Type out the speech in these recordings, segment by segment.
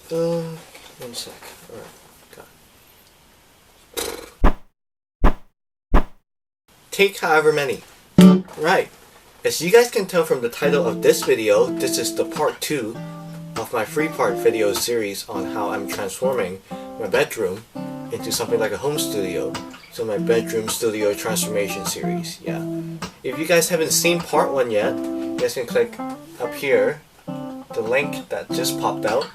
One sec. Alright, got it. Take however many. Right. As you guys can tell from the title of this video, this is the part 2 of my 3-part video series on how I'm transforming my bedroom into something like a home studio. So my bedroom studio transformation series, yeah. If you guys haven't seen part 1 yet, you guys can click up here, the link that just popped out.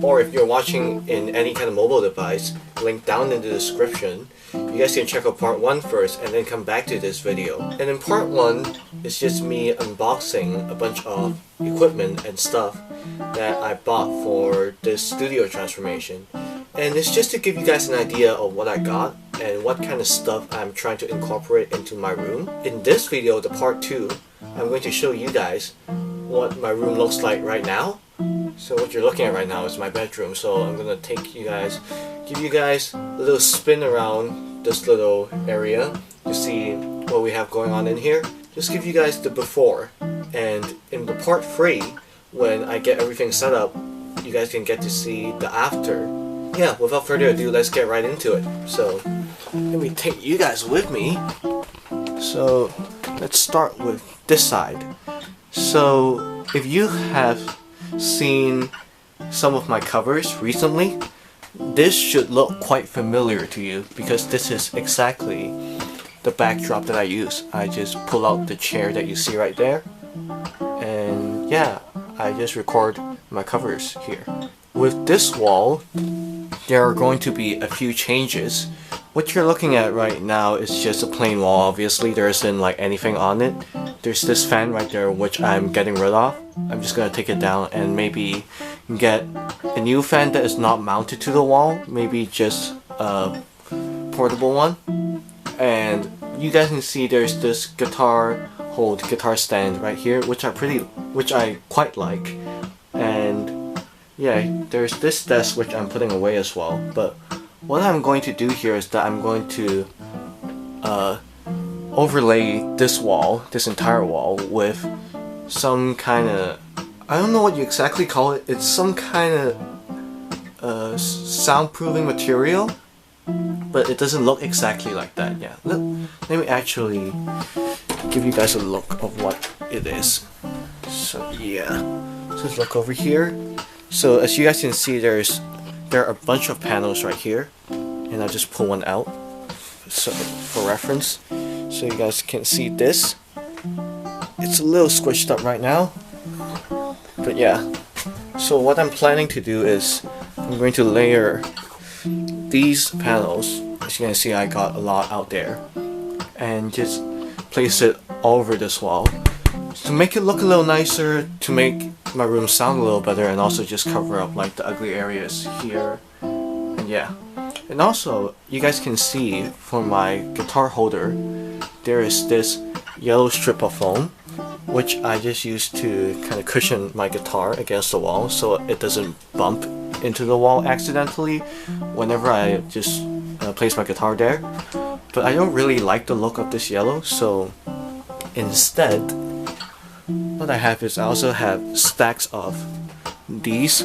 Or if you're watching in any kind of mobile device, link down in the description. You guys can check out part 1 first and then come back to this video. And in part 1, it's just me unboxing a bunch of equipment and stuff that I bought for this studio transformation. And it's just to give you guys an idea of what I got and what kind of stuff I'm trying to incorporate into my room. In this video, the part 2, I'm going to show you guys what my room looks like right now. So what you're looking at right now is my bedroom, so I'm gonna give you guys a little spin around this little area to see what we have going on in here. Just give you guys the before, and in the part 3, when I get everything set up, you guys can get to see the after. Yeah, without further ado, let's get right into it. So let me take you guys with me. So let's start with this side. So if you have seen some of my covers recently, this should look quite familiar to you because this is exactly the backdrop that I use. I just pull out the chair that you see right there, and yeah, I just record my covers here. With this wall, there are going to be a few changes. What you're looking at right now is just a plain wall. Obviously there isn't like anything on it. There's this fan right there which I'm getting rid of. I'm just gonna take it down and maybe get a new fan that is not mounted to the wall, maybe just a portable one. And you guys can see there's this guitar stand right here, which I quite like. And yeah, there's this desk which I'm putting away as well. But what I'm going to do here is that I'm going to overlay this entire wall with some kind of, I don't know what you exactly call it, it's some kind of soundproofing material, but it doesn't look exactly like that. Yeah, let me actually give you guys a look of what it is. So yeah, so let's look over here. So as you guys can see, there are a bunch of panels right here, and I'll just pull one out so for reference, so you guys can see this. It's a little squished up right now, but yeah. So what I'm planning to do is I'm going to layer these panels. As you can see, I got a lot out there, and just place it all over this wall to make it look a little nicer, to make my room sound a little better, and also just cover up like the ugly areas here. And yeah, and also you guys can see for my guitar holder, there is this yellow strip of foam which I just use to kind of cushion my guitar against the wall so it doesn't bump into the wall accidentally whenever I just place my guitar there. But I don't really like the look of this yellow, so instead what I have is I also have stacks of this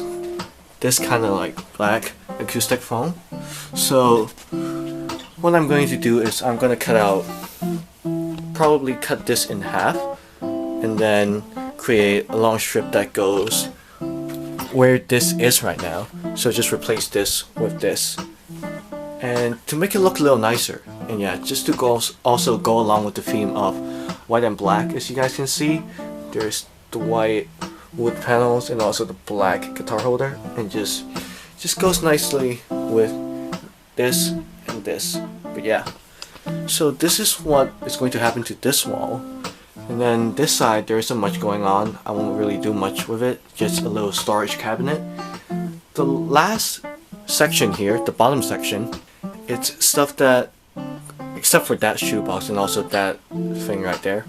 kind of like black acoustic foam. So what I'm going to do is I'm going to probably cut this in half, and then create a long strip that goes where this is right now. So just replace this with this, and to make it look a little nicer. And yeah, just to also go along with the theme of white and black. As you guys can see, there's the white wood panels and also the black guitar holder, and just goes nicely with this and this. But yeah, so this is what is going to happen to this wall. And then this side, there isn't much going on. I won't really do much with it, just a little storage cabinet. The last section here, the bottom section, it's stuff that, except for that shoebox and also that thing right there,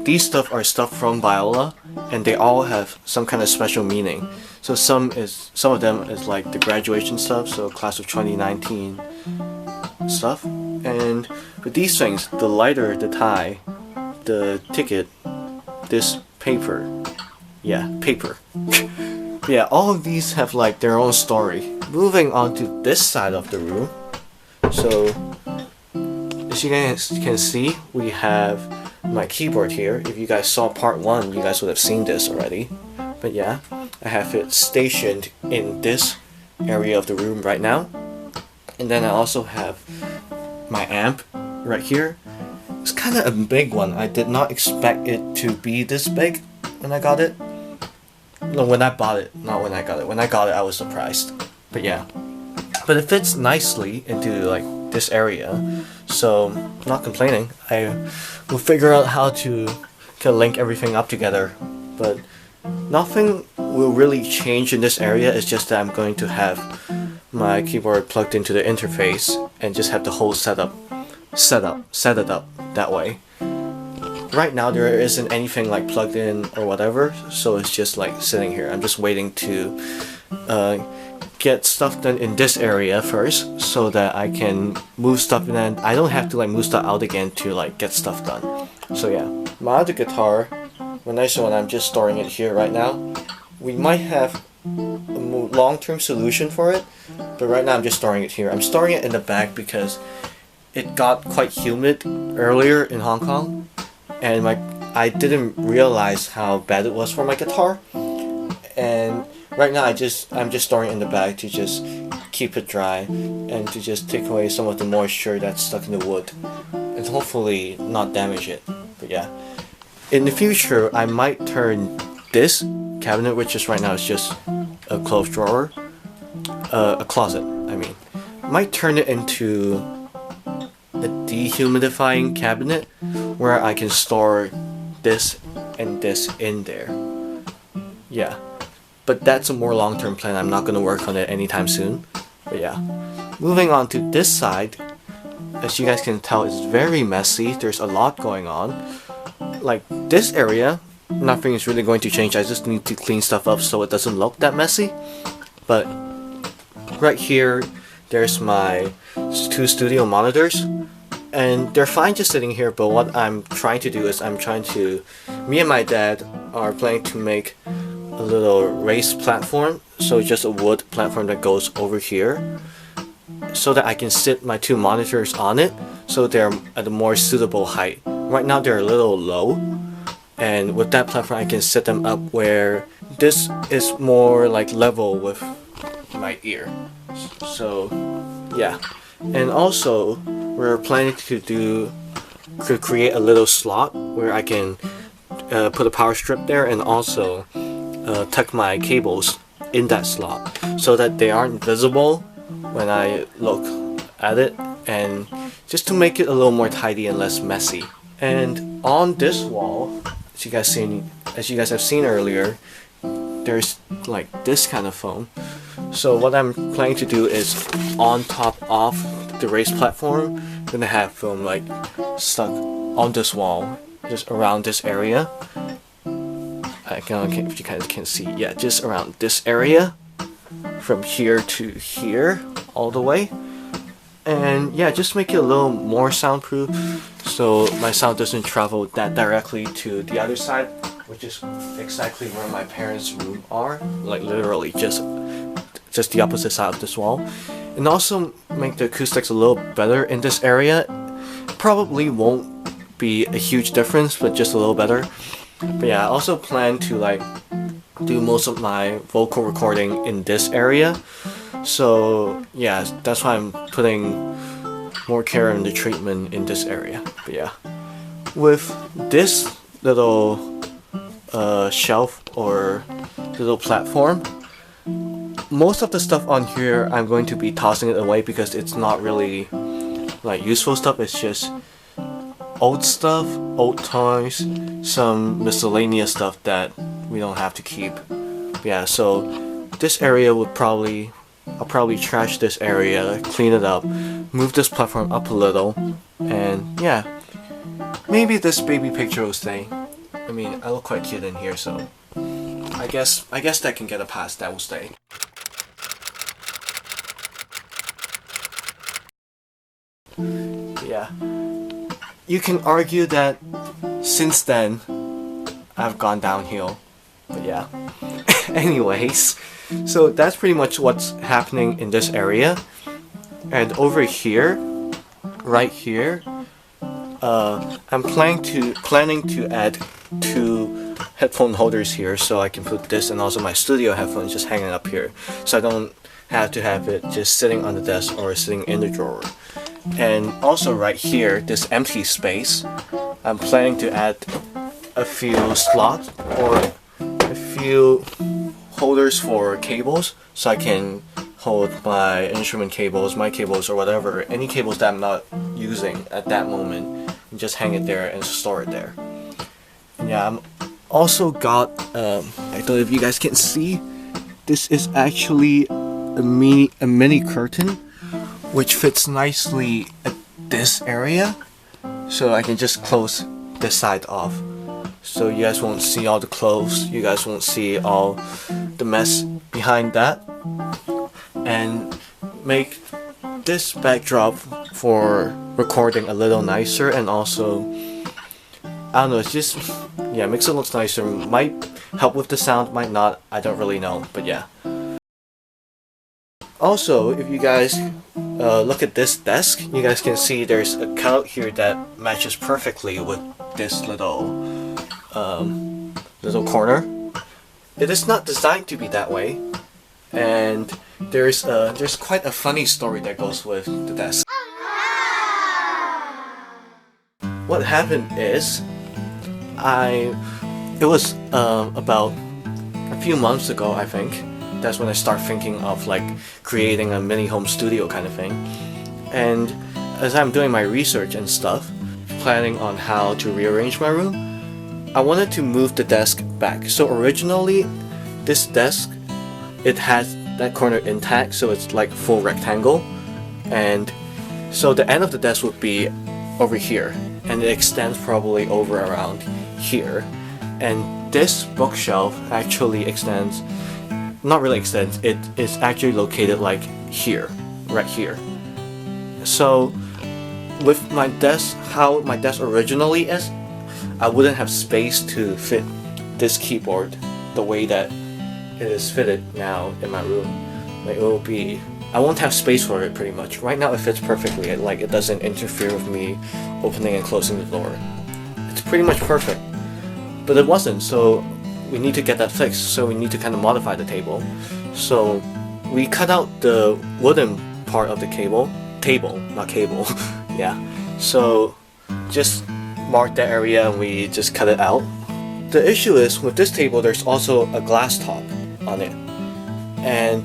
these stuff are stuff from Viola, and they all have some kind of special meaning. So some of them is like the graduation stuff, so class of 2019 stuff. And with these things, the lighter, the tie, the ticket, this paper, yeah, paper. Yeah, all of these have like their own story. Moving on to this side of the room. So as you guys can see, we have my keyboard here. If you guys saw part 1, you guys would have seen this already. But yeah, I have it stationed in this area of the room right now. And then I also have my amp right here. It's kind of a big one. I did not expect it to be this big when I got it. No, when I bought it, not when I got it. When I got it, I was surprised. But yeah. But it fits nicely into like this area. So, not complaining. I will figure out how to link everything up together. But nothing will really change in this area. It's just that I'm going to have my keyboard plugged into the interface and just have the whole set it up that way. Right now there isn't anything like plugged in or whatever, so it's just like sitting here. I'm just waiting to get stuff done in this area first so that I can move stuff in, and I don't have to like move stuff out again to like get stuff done. So yeah, my other guitar, when I'm just storing it here right now. We might have a long-term solution for it, but right now I'm just storing it here. I'm storing it in the bag because it got quite humid earlier in Hong Kong, and I didn't realize how bad it was for my guitar. And right now I'm just storing it in the bag to just keep it dry and to just take away some of the moisture that's stuck in the wood and hopefully not damage it. But yeah, in the future I might turn this cabinet, which is right now is just a clothes drawer, a closet, I mean, might turn it into a dehumidifying cabinet where I can store this and this in there. Yeah, but that's a more long-term plan. I'm not going to work on it anytime soon. But yeah, moving on to this side, as you guys can tell, it's very messy. There's a lot going on. Like this area, nothing is really going to change. I just need to clean stuff up so it doesn't look that messy. But right here, there's my 2 studio monitors, and they're fine just sitting here. But what I'm trying to do is me and my dad are planning to make a little raised platform, so just a wood platform that goes over here, so that I can sit my 2 monitors on it, so they're at a more suitable height. Right now they're a little low, and with that platform I can set them up where this is more like level with my ear. So yeah, and also we're planning to create a little slot where I can put a power strip there, and also tuck my cables in that slot so that they aren't visible when I look at it, and just to make it a little more tidy and less messy. And on this wall, as you guys have seen earlier, there's like this kind of foam. So what I'm planning to do is, on top of the raised platform, I'm gonna have foam like stuck on this wall, just around this area. If you guys can see, yeah, just around this area, from here to here, all the way. And yeah, just make it a little more soundproof, so my sound doesn't travel that directly to the other side, which is exactly where my parents' room are, like literally just the opposite side of this wall. And also make the acoustics a little better in this area. Probably won't be a huge difference, but just a little better. But yeah, I also plan to like do most of my vocal recording in this area. So yeah, that's why I'm putting more care in the treatment in this area. But yeah, with this little shelf or little platform, most of the stuff on here I'm going to be tossing it away because it's not really like useful stuff. It's just old stuff, old toys, some miscellaneous stuff that we don't have to keep. Yeah, so this area I'll probably trash this area, clean it up, move this platform up a little, and yeah, maybe this baby picture will stay. I mean, I look quite cute in here, so I guess that can get a pass. That will stay. Yeah, you can argue that since then I've gone downhill, but yeah. Anyways, so that's pretty much what's happening in this area. And over here, right here, I'm planning to add 2 headphone holders here, so I can put this and also my studio headphones just hanging up here, so I don't have to have it just sitting on the desk or sitting in the drawer. And also right here, this empty space, I'm planning to add a few slots or a few holders for cables, so I can hold my instrument cables, my cables, or whatever, any cables that I'm not using at that moment, and just hang it there and store it there. And yeah, I'm also got I don't know if you guys can see, this is actually a mini curtain which fits nicely at this area, so I can just close this side off, so you guys won't see all the clothes, you guys won't see all the mess behind that, and make this backdrop for recording a little nicer. And also, I don't know, it's just, yeah, makes it look nicer. Might help with the sound, might not, I don't really know, but yeah. Also, if you guys look at this desk, you guys can see there's a cutout here that matches perfectly with this little corner. It is not designed to be that way, and there's quite a funny story that goes with the desk. What happened is, it was about a few months ago, I think. That's when I start thinking of like creating a mini home studio kind of thing. And as I'm doing my research and stuff, planning on how to rearrange my room, I wanted to move the desk back. So originally, this desk, it has that corner intact, so it's like full rectangle. And so the end of the desk would be over here, and it extends probably over around here. And this bookshelf actually extends, not really extends, it is actually located like here, right here. So with my desk, how my desk originally is, I wouldn't have space to fit this keyboard the way that it is fitted now in my room. Like it will be, I won't have space for it pretty much. Right now it fits perfectly, like it doesn't interfere with me opening and closing the door. It's pretty much perfect. But it wasn't, so we need to get that fixed, so we need to kind of modify the table. So we cut out the wooden part of the table, not cable, yeah. So just mark that area and we just cut it out. The issue is, with this table there's also a glass top on it. And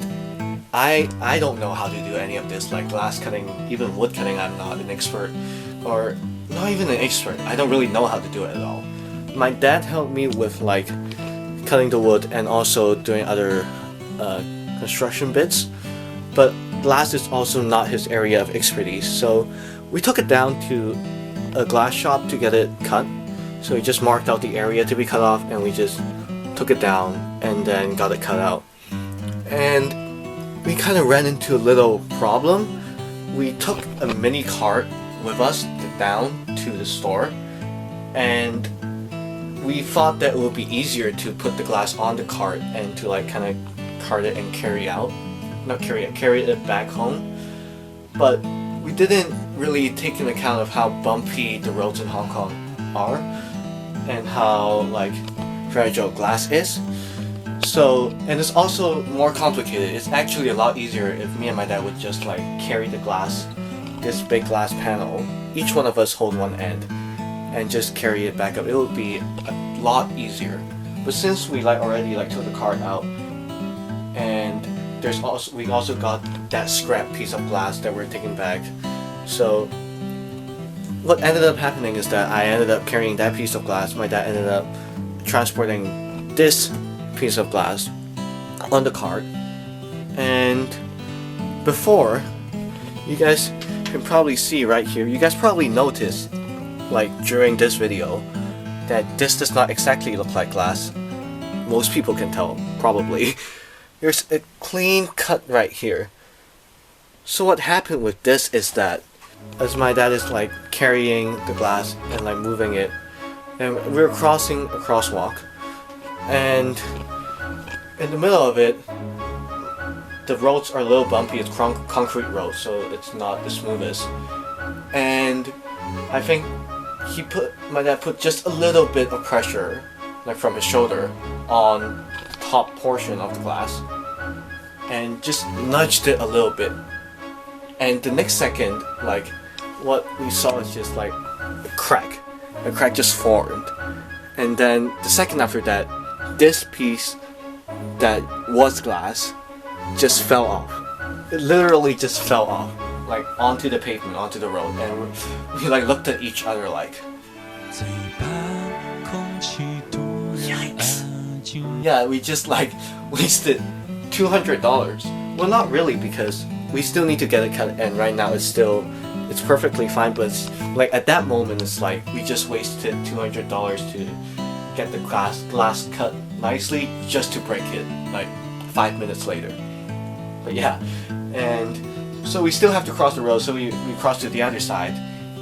I don't know how to do any of this, like glass cutting, even wood cutting. I'm not an expert, or not even an expert. I don't really know how to do it at all. My dad helped me with like cutting the wood and also doing other construction bits, but glass is also not his area of expertise. So we took it down to a glass shop to get it cut. So we just marked out the area to be cut off, and we just took it down and then got it cut out. And we kind of ran into a little problem. We took a mini cart with us down to the store, and we thought that it would be easier to put the glass on the cart and to like kind of cart it and carry it back home. But we didn't really take into account of how bumpy the roads in Hong Kong are and how like fragile glass is. So, and it's also more complicated. It's actually a lot easier if me and my dad would just like carry the glass, this big glass panel, each one of us hold one end, and just carry it back up. It would be a lot easier. But since we like already like took the cart out, and we also got that scrap piece of glass that we're taking back. So what ended up happening is that I ended up carrying that piece of glass. My dad ended up transporting this piece of glass on the cart. And before, you guys can probably see right here, you guys probably noticed like during this video that this does not exactly look like glass. Most people can tell, probably. There's a clean cut right here. So what happened with this is that as my dad is like carrying the glass and like moving it, and we're crossing a crosswalk, and in the middle of it, the roads are a little bumpy. It's concrete roads, so it's not the smoothest. And I think my dad put just a little bit of pressure, like from his shoulder, on the top portion of the glass, and just nudged it a little bit. And the next second, like, what we saw is just like a crack. A crack just formed. And then the second after that, this piece that was glass just fell off. It literally just fell off, like onto the pavement, onto the road, and we like looked at each other like, yikes. Yeah, we just like wasted $200. Well, not really, because we still need to get it cut, and right now it's perfectly fine, but it's, like at that moment it's like we just wasted $200 to get the glass cut nicely just to break it like 5 minutes later. But yeah, and so we still have to cross the road, so we crossed to the other side,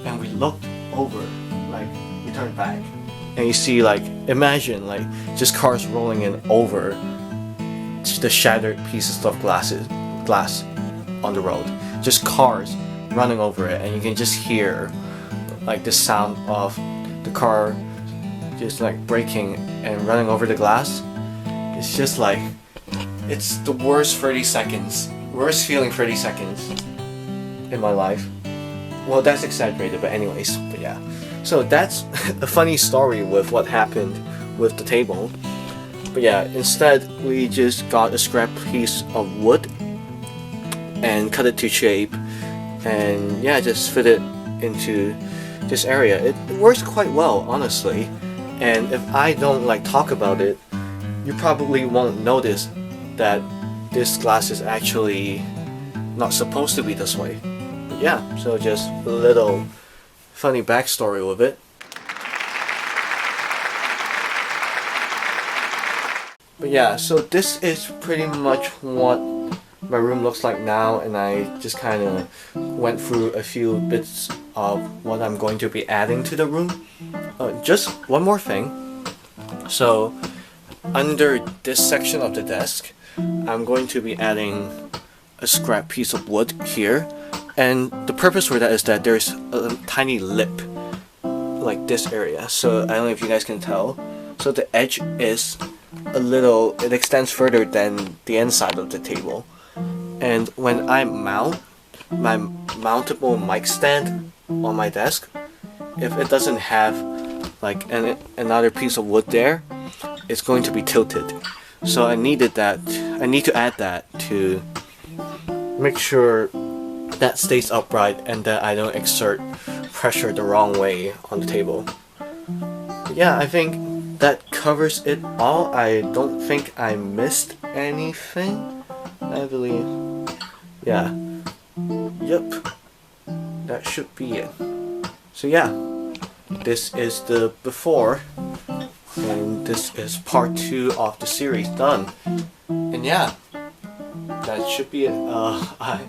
and we looked over, like we turned back, and you see, like, imagine like just cars rolling in over the shattered pieces of glass on the road, just cars running over it, and you can just hear like the sound of the car just like braking and running over the glass. It's just like, it's the worst 30 seconds, worst feeling 30 seconds in my life. Well, that's exaggerated, but anyways, but yeah. So that's a funny story with what happened with the table. But yeah, instead we just got a scrap piece of wood and cut it to shape, and yeah, just fit it into this area. It works quite well, honestly, and if I don't like talk about it, you probably won't notice that this glass is actually not supposed to be this way. But yeah, so just a little funny backstory with it. But yeah, so this is pretty much what my room looks like now, and I just kind of went through a few bits of what I'm going to be adding to the room. Just one more thing. So under this section of the desk, I'm going to be adding a scrap piece of wood here, and the purpose for that is that there's a tiny lip like this area. So I don't know if you guys can tell, so the edge is it extends further than the inside of the table. And when I mount my mountable mic stand on my desk, if it doesn't have like another piece of wood there, it's going to be tilted. So I need to add that to make sure that stays upright and that I don't exert pressure the wrong way on the table. But yeah, I think that covers it all. I don't think I missed anything, I believe. Yeah. Yep. That should be it. So yeah, this is the before, and this is part 2 of the series done. And yeah, that should be it. I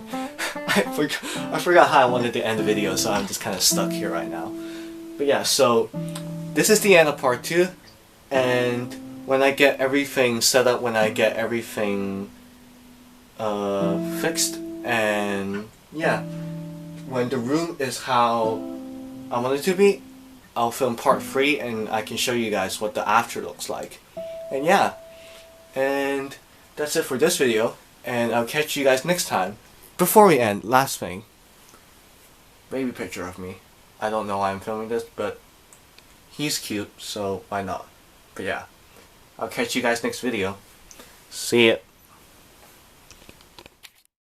forgot how I wanted to end the video, so I'm just kind of stuck here right now. But yeah, so this is the end of part 2, and when I get everything set up, when I get everything fixed, and yeah, when the room is how I want it to be, I'll film part 3 and I can show you guys what the after looks like. And yeah, and that's it for this video, and I'll catch you guys next time. Before we end, last thing, baby picture of me. I don't know why I'm filming this, but he's cute, so why not? But yeah, I'll catch you guys next video. See ya.